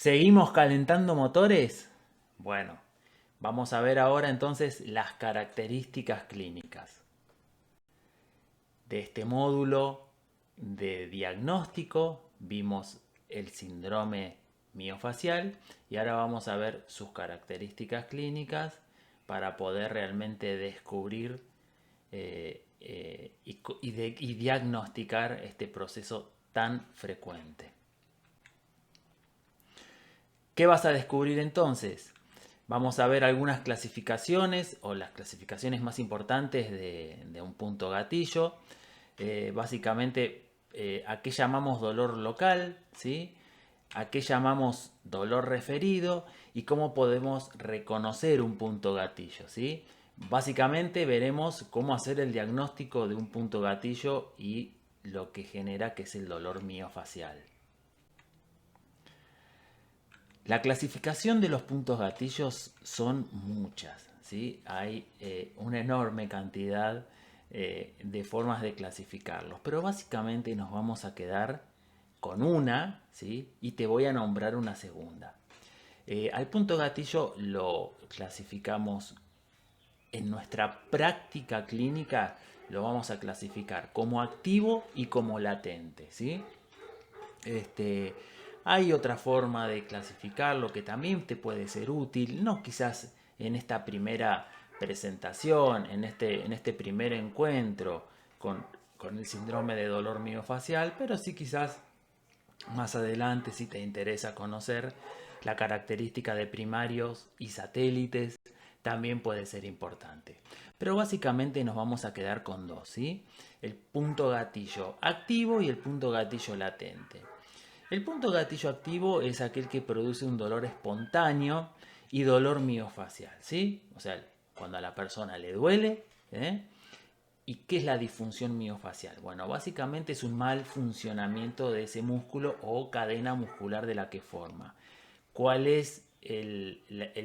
¿Seguimos calentando motores? Bueno, vamos a ver ahora entonces las características clínicas de este módulo de diagnóstico. Vimos el síndrome miofacial y ahora vamos a ver sus características clínicas para poder realmente descubrir y diagnosticar este proceso tan frecuente. ¿Qué vas a descubrir entonces? Vamos a ver algunas clasificaciones o las clasificaciones más importantes de un punto gatillo. Básicamente, ¿a qué llamamos dolor local? ¿Sí? ¿A qué llamamos dolor referido? ¿Y cómo podemos reconocer un punto gatillo? ¿Sí? Básicamente veremos cómo hacer el diagnóstico de un punto gatillo y lo que genera que es el dolor miofacial. La clasificación de los puntos gatillos son muchas, ¿sí? Hay una enorme cantidad de formas de clasificarlos, pero básicamente nos vamos a quedar con una, ¿sí? Y te voy a nombrar una segunda. Al punto gatillo lo clasificamos en nuestra práctica clínica, lo vamos a clasificar como activo y como latente, ¿sí? Este, Hay otra forma de clasificarlo que también te puede ser útil, no quizás en esta primera presentación, en este primer encuentro con el síndrome de dolor miofacial, pero sí quizás más adelante si te interesa conocer la característica de primarios y satélites, también puede ser importante. Pero básicamente nos vamos a quedar con dos, ¿sí? El punto gatillo activo y el punto gatillo latente. El punto gatillo activo es aquel que produce un dolor espontáneo y dolor miofacial, ¿sí? O sea, cuando a la persona le duele, ¿eh? ¿Y qué es la disfunción miofacial? Bueno, básicamente es un mal funcionamiento de ese músculo o cadena muscular de la que forma. ¿Cuál es el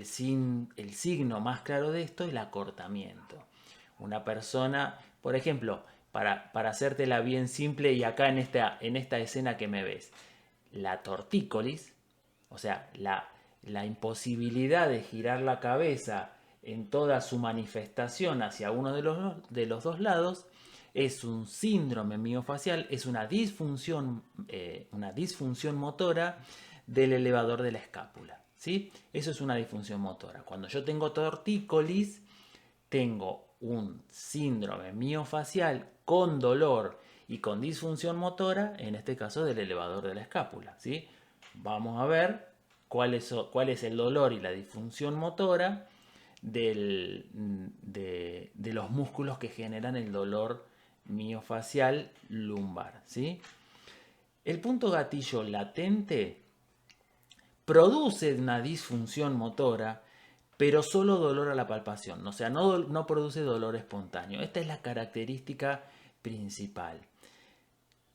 signo más claro de esto? El acortamiento. Una persona, por ejemplo, para hacértela bien simple y acá en esta escena que me ves, la tortícolis, o sea, la imposibilidad de girar la cabeza en toda su manifestación hacia uno de los dos lados, es un síndrome miofacial, es una disfunción motora del elevador de la escápula. ¿Sí? Eso es una disfunción motora. Cuando yo tengo tortícolis, tengo un síndrome miofacial con dolor y con disfunción motora, en este caso del elevador de la escápula. ¿Sí? Vamos a ver cuál es el dolor y la disfunción motora de los músculos que generan el dolor miofacial lumbar. ¿Sí? El punto gatillo latente produce una disfunción motora, pero solo dolor a la palpación, o sea, no produce dolor espontáneo. Esta es la característica principal.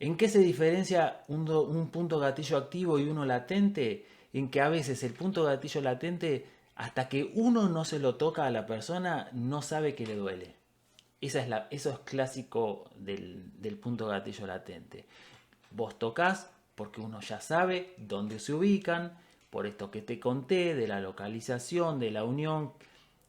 ¿En qué se diferencia un punto gatillo activo y uno latente? En que a veces el punto gatillo latente, hasta que uno no se lo toca a la persona, no sabe que le duele. Eso es clásico del punto gatillo latente. Vos tocas porque uno ya sabe dónde se ubican, por esto que te conté, de la localización, de la unión,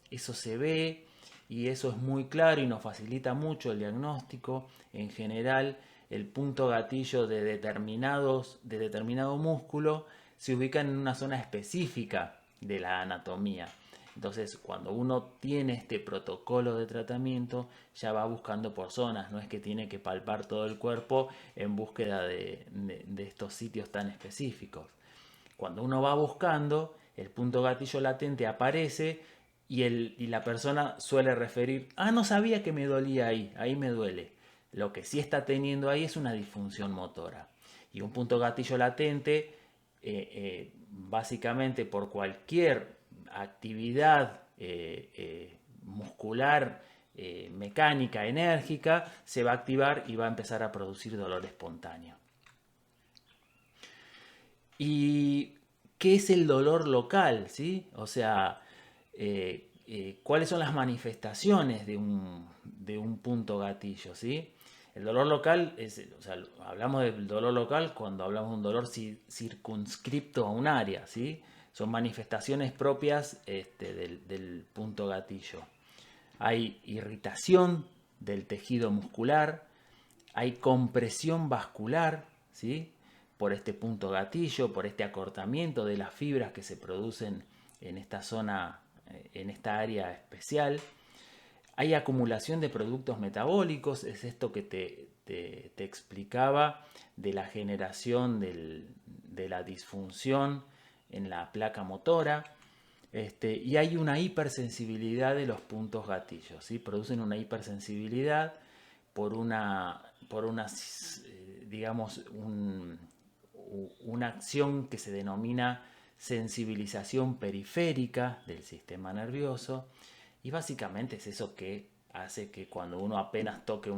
eso se ve y eso es muy claro y nos facilita mucho el diagnóstico. En general, el punto gatillo de determinado músculo se ubica en una zona específica de la anatomía. Entonces, cuando uno tiene este protocolo de tratamiento, ya va buscando por zonas, no es que tiene que palpar todo el cuerpo en búsqueda de estos sitios tan específicos. Cuando uno va buscando, el punto gatillo latente aparece y la persona suele referir, no sabía que me dolía ahí me duele. Lo que sí está teniendo ahí es una disfunción motora. Y un punto gatillo latente, básicamente por cualquier actividad muscular, mecánica, enérgica, se va a activar y va a empezar a producir dolor espontáneo. ¿Y qué es el dolor local? ¿Sí? O sea, ¿cuáles son las manifestaciones de un punto gatillo? ¿Sí? El dolor local o sea, hablamos del dolor local cuando hablamos de un dolor circunscripto a un área, ¿sí? Son manifestaciones propias del punto gatillo. Hay irritación del tejido muscular, hay compresión vascular, ¿sí? Por este punto gatillo, por este acortamiento de las fibras que se producen en esta zona, en esta área especial. Hay acumulación de productos metabólicos, es esto que te explicaba de la generación de la disfunción en la placa motora. Y hay una hipersensibilidad de los puntos gatillos, ¿sí? Producen una hipersensibilidad por una digamos, una acción que se denomina sensibilización periférica del sistema nervioso, y básicamente es eso que hace que cuando uno apenas toque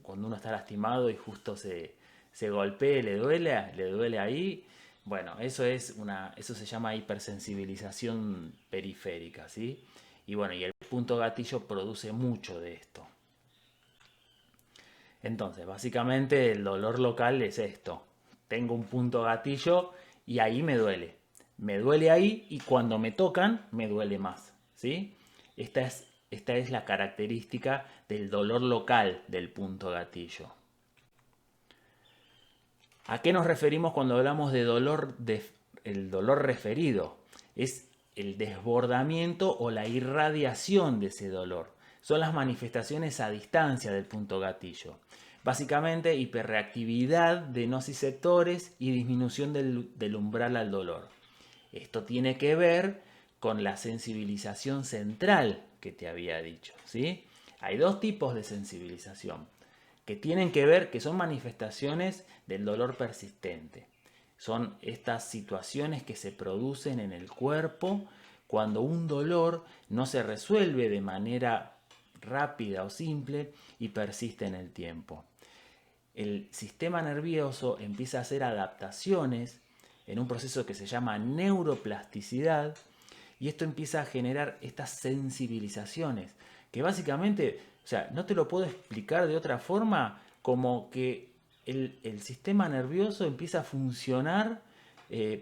cuando uno está lastimado y justo se golpee, le duele ahí. Bueno, eso se llama hipersensibilización periférica, ¿sí? Y bueno, y el punto gatillo produce mucho de esto. Entonces, básicamente el dolor local es esto. Tengo un punto gatillo y ahí me duele. Me duele ahí y cuando me tocan me duele más, ¿sí? Esta es la característica del dolor local del punto gatillo. ¿A qué nos referimos cuando hablamos de el dolor referido? Es el desbordamiento o la irradiación de ese dolor. Son las manifestaciones a distancia del punto gatillo. Básicamente, hiperreactividad de nociceptores y disminución del umbral al dolor. Esto tiene que ver con la sensibilización central que te había dicho, ¿sí? Hay dos tipos de sensibilización que tienen que ver, que son manifestaciones del dolor persistente. Son estas situaciones que se producen en el cuerpo cuando un dolor no se resuelve de manera rápida o simple y persiste en el tiempo. El sistema nervioso empieza a hacer adaptaciones en un proceso que se llama neuroplasticidad, y esto empieza a generar estas sensibilizaciones que básicamente, o sea, no te lo puedo explicar de otra forma, como que el sistema nervioso empieza a funcionar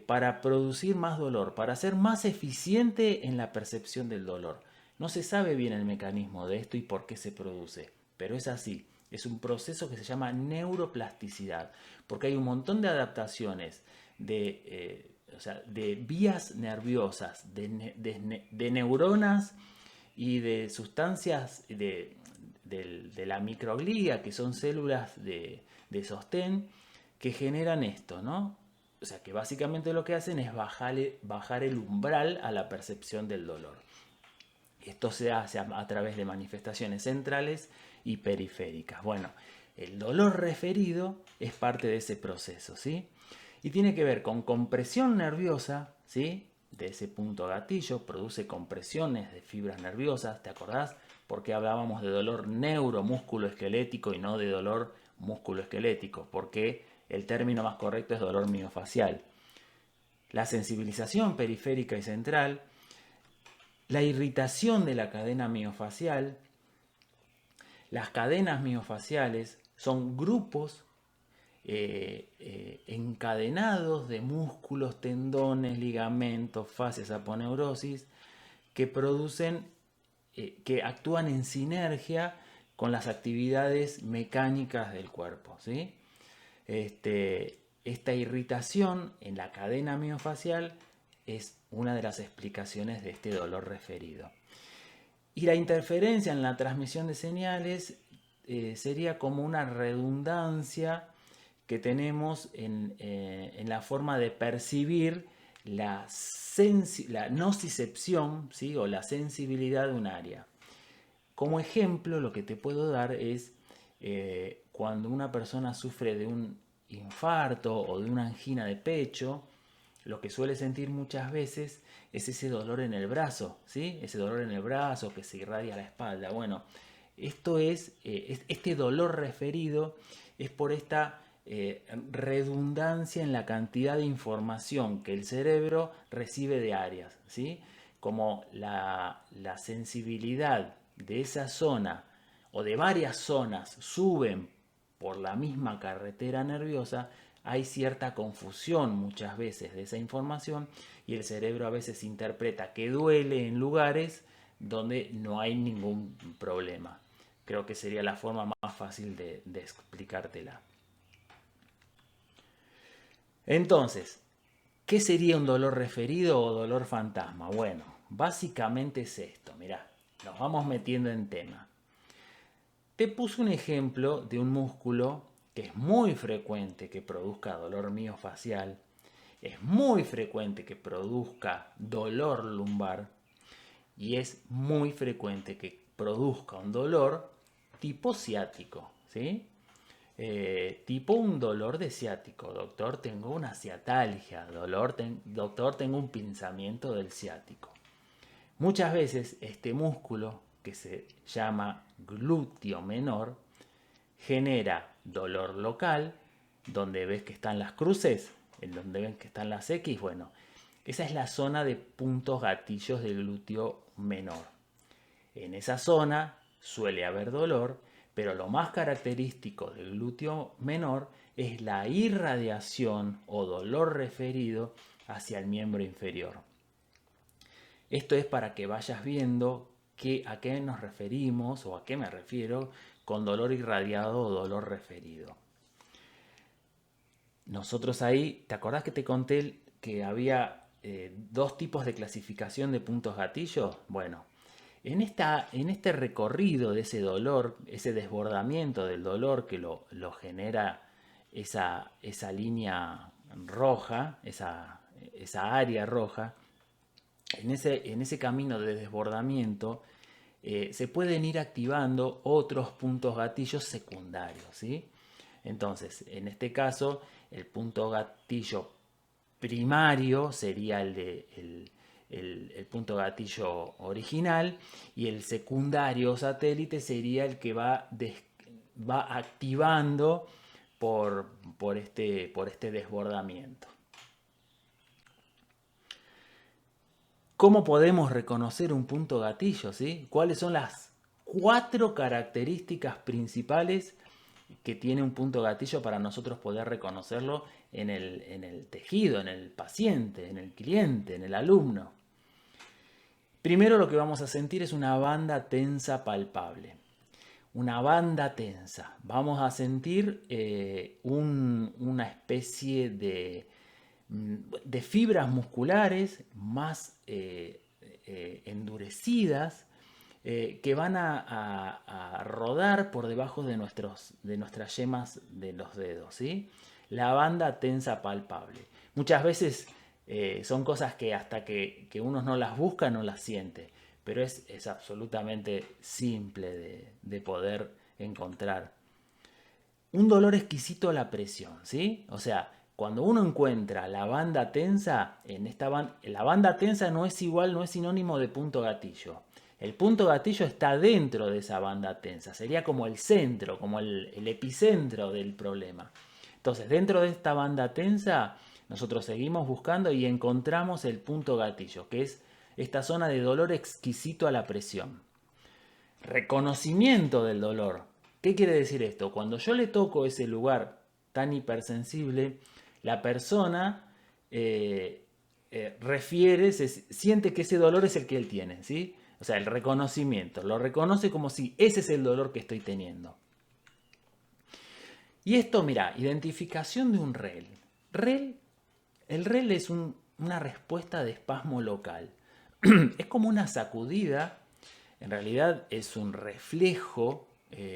para producir más dolor, para ser más eficiente en la percepción del dolor. No se sabe bien el mecanismo de esto y por qué se produce, pero es así. Es un proceso que se llama neuroplasticidad, porque hay un montón de adaptaciones de vías nerviosas, de neuronas y de sustancias de la microglía, que son células de sostén, que generan esto, ¿no? O sea, que básicamente lo que hacen es bajar el umbral a la percepción del dolor. Esto se hace a través de manifestaciones centrales y periféricas. Bueno, el dolor referido es parte de ese proceso, ¿sí? Y tiene que ver con compresión nerviosa, ¿sí? De ese punto gatillo, produce compresiones de fibras nerviosas, ¿te acordás? Porque hablábamos de dolor neuromusculoesquelético y no de dolor musculoesquelético, porque el término más correcto es dolor miofacial. La sensibilización periférica y central, la irritación de la cadena miofacial. Las cadenas miofaciales son grupos encadenados de músculos, tendones, ligamentos, fascias, aponeurosis, que que actúan en sinergia con las actividades mecánicas del cuerpo, ¿sí? Esta irritación en la cadena miofacial es una de las explicaciones de este dolor referido. Y la interferencia en la transmisión de señales sería como una redundancia que tenemos en la forma de percibir la nocicepción, ¿sí? O la sensibilidad de un área. Como ejemplo, lo que te puedo dar es cuando una persona sufre de un infarto o de una angina de pecho, lo que suele sentir muchas veces es ese dolor en el brazo, ¿sí? Ese dolor en el brazo que se irradia a la espalda. Bueno, este dolor referido es por esta redundancia en la cantidad de información que el cerebro recibe de áreas, ¿sí? Como la sensibilidad de esa zona o de varias zonas suben por la misma carretera nerviosa, hay cierta confusión muchas veces de esa información y el cerebro a veces interpreta que duele en lugares donde no hay ningún problema. Creo que sería la forma más fácil de explicártela. Entonces, ¿qué sería un dolor referido o dolor fantasma? Bueno, básicamente es esto, mirá, nos vamos metiendo en tema. Te puse un ejemplo de un músculo que es muy frecuente que produzca dolor miofacial, es muy frecuente que produzca dolor lumbar y es muy frecuente que produzca un dolor tipo ciático, ¿sí? Tipo un dolor de ciático. Doctor, tengo una ciatalgia. Doctor, tengo un pinzamiento del ciático. Muchas veces este músculo, que se llama glúteo menor, genera dolor local, donde ves que están las cruces, en donde ven que están las X. Bueno, esa es la zona de puntos gatillos del glúteo menor. En esa zona suele haber dolor, pero lo más característico del glúteo menor es la irradiación o dolor referido hacia el miembro inferior. Esto es para que vayas viendo a qué nos referimos o a qué me refiero con dolor irradiado o dolor referido. Nosotros ahí, ¿te acordás que te conté que había dos tipos de clasificación de puntos gatillos? Bueno, en este recorrido de ese dolor, ese desbordamiento del dolor que lo genera esa línea roja, esa área roja, en ese camino de desbordamiento se pueden ir activando otros puntos gatillos secundarios, ¿sí? Entonces, en este caso, el punto gatillo primario sería el punto gatillo original y el secundario satélite sería el que va activando por este desbordamiento. ¿Cómo podemos reconocer un punto gatillo? ¿Sí? ¿Cuáles son las 4 características principales que tiene un punto gatillo para nosotros poder reconocerlo en el tejido, en el paciente, en el cliente, en el alumno? Primero lo que vamos a sentir es una banda tensa palpable. Una banda tensa. Vamos a sentir una especie de fibras musculares más endurecidas que van a rodar por debajo de nuestras yemas de los dedos, ¿sí? La banda tensa palpable. Muchas veces son cosas que hasta que uno no las busca no las siente, pero es absolutamente simple de poder encontrar. Un dolor exquisito a la presión, ¿sí? O sea, cuando uno encuentra la banda tensa, la banda tensa no es sinónimo de punto gatillo. El punto gatillo está dentro de esa banda tensa, sería como el centro, como el epicentro del problema. Entonces, dentro de esta banda tensa, nosotros seguimos buscando y encontramos el punto gatillo, que es esta zona de dolor exquisito a la presión. Reconocimiento del dolor. ¿Qué quiere decir esto? Cuando yo le toco ese lugar tan hipersensible, la persona siente que ese dolor es el que él tiene, ¿sí? O sea, el reconocimiento. Lo reconoce como si ese es el dolor que estoy teniendo. Y esto, mira, identificación de un REL. El REL es una respuesta de espasmo local. Es como una sacudida. En realidad es un reflejo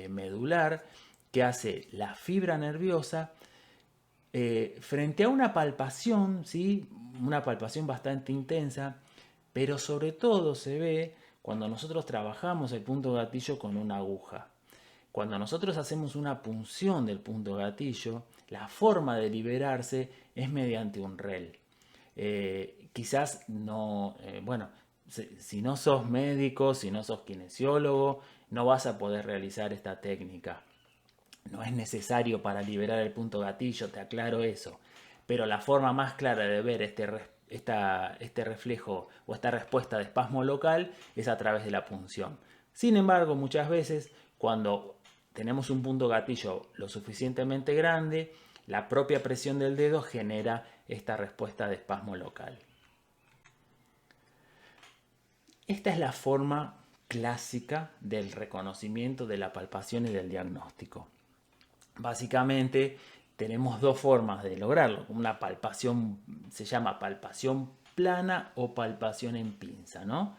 medular que hace la fibra nerviosa frente a una palpación, ¿sí? Una palpación bastante intensa, pero sobre todo se ve cuando nosotros trabajamos el punto gatillo con una aguja. Cuando nosotros hacemos una punción del punto gatillo, la forma de liberarse es mediante un REL. Quizás no, bueno, si no sos médico, si no sos kinesiólogo, no vas a poder realizar esta técnica. No es necesario para liberar el punto gatillo, te aclaro eso. Pero la forma más clara de ver este reflejo o esta respuesta de espasmo local es a través de la punción. Sin embargo, muchas veces cuando tenemos un punto gatillo lo suficientemente grande, la propia presión del dedo genera esta respuesta de espasmo local. Esta es la forma clásica del reconocimiento de la palpación y del diagnóstico. Básicamente tenemos dos formas de lograrlo. Una palpación se llama palpación plana o palpación en pinza, ¿no?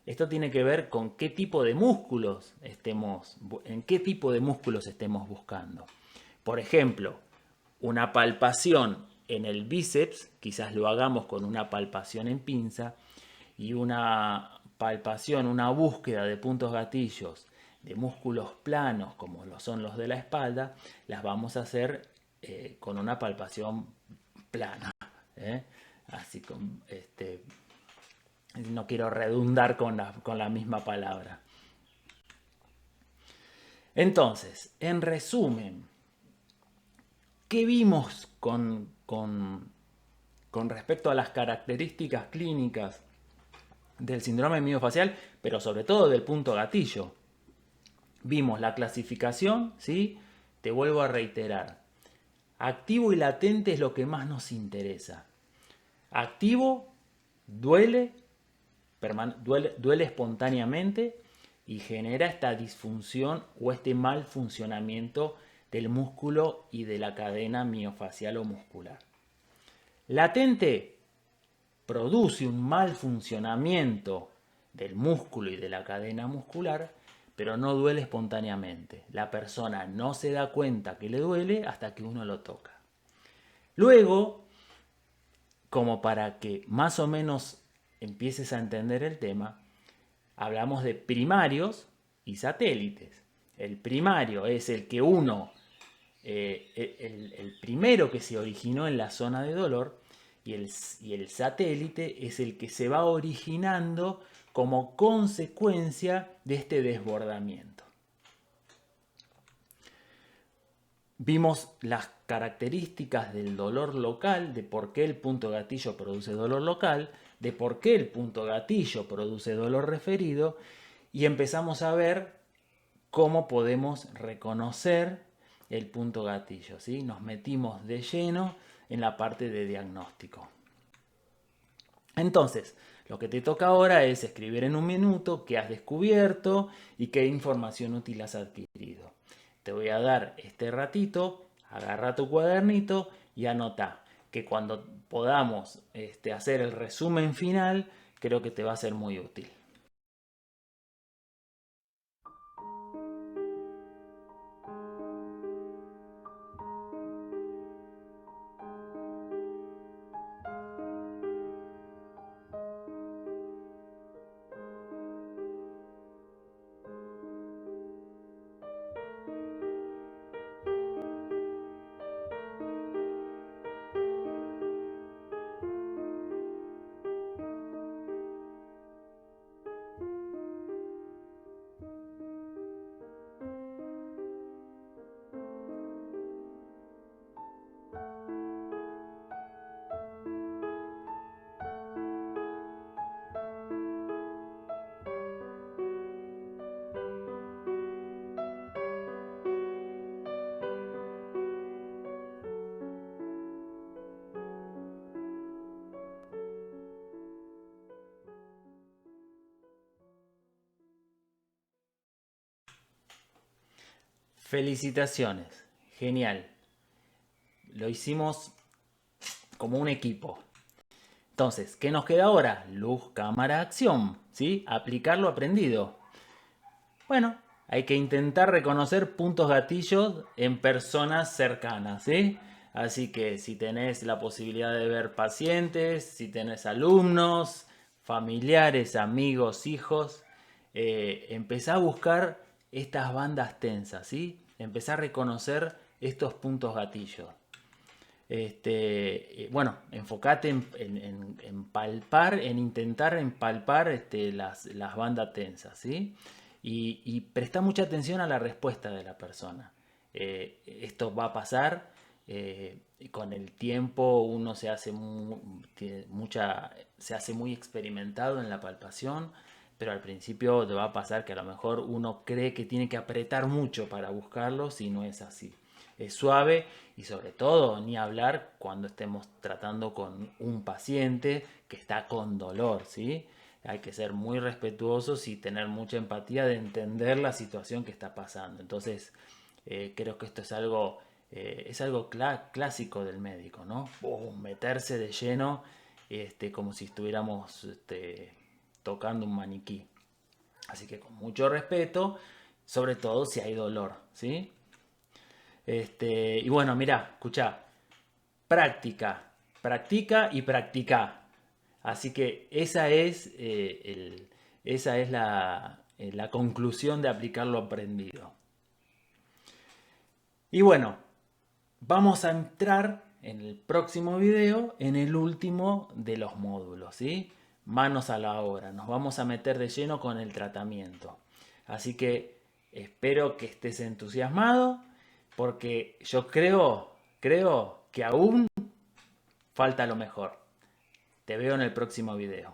Esto tiene que ver con qué tipo de músculos en qué tipo de músculos estemos buscando. Por ejemplo, una palpación en el bíceps, quizás lo hagamos con una palpación en pinza, y una palpación, una búsqueda de puntos gatillos de músculos planos como lo son los de la espalda, las vamos a hacer con una palpación plana. Así con no quiero redundar con la misma palabra. Entonces, en resumen, ¿qué vimos con respecto a las características clínicas del síndrome miofacial, pero sobre todo del punto gatillo? Vimos la clasificación, ¿sí? Te vuelvo a reiterar. Activo y latente es lo que más nos interesa. Activo duele espontáneamente y genera esta disfunción o este mal funcionamiento del músculo y de la cadena miofacial o muscular. Latente produce un mal funcionamiento del músculo y de la cadena muscular, pero no duele espontáneamente. La persona no se da cuenta que le duele hasta que uno lo toca. Luego, como para que más o menos empieces a entender el tema, hablamos de primarios y satélites. El primario es el que el primero que se originó en la zona de dolor, y el satélite es el que se va originando como consecuencia de este desbordamiento. Vimos las características del dolor local, de por qué el punto gatillo produce dolor local, de por qué el punto gatillo produce dolor referido, y empezamos a ver cómo podemos reconocer el punto gatillo, ¿sí? Nos metimos de lleno en la parte de diagnóstico. Entonces, lo que te toca ahora es escribir en un minuto qué has descubierto y qué información útil has adquirido. Te voy a dar este ratito, agarra tu cuadernito y anota, que cuando podamos hacer el resumen final, creo que te va a ser muy útil. Felicitaciones, genial. Lo hicimos como un equipo. Entonces, ¿qué nos queda ahora? Luz, cámara, acción, ¿sí? Aplicar lo aprendido. Bueno, hay que intentar reconocer puntos gatillos en personas cercanas, ¿sí? Así que si tenés la posibilidad de ver pacientes, si tenés alumnos, familiares, amigos, hijos, empezá a buscar estas bandas tensas, ¿sí? Empezá a reconocer estos puntos gatillos. Bueno, enfócate en palpar, en intentar empalpar las bandas tensas, ¿sí? Y presta mucha atención a la respuesta de la persona. Esto va a pasar, con el tiempo uno se hace muy experimentado en la palpación. pero al principio te va a pasar que a lo mejor uno cree que tiene que apretar mucho para buscarlo, si no es así. Es suave y sobre todo ni hablar cuando estemos tratando con un paciente que está con dolor, ¿sí? Hay que ser muy respetuosos y tener mucha empatía de entender la situación que está pasando. Entonces, creo que esto es algo clásico del médico, ¿no? Meterse de lleno, como si estuviéramos tocando un maniquí. Así que con mucho respeto, sobre todo si hay dolor, ¿sí? Y bueno, mira, escucha, práctica, practica y practica. Así que esa es la conclusión de aplicar lo aprendido. Y bueno, vamos a entrar en el próximo video en el último de los módulos, ¿sí? Manos a la obra, nos vamos a meter de lleno con el tratamiento. Así que espero que estés entusiasmado porque yo creo que aún falta lo mejor. Te veo en el próximo video.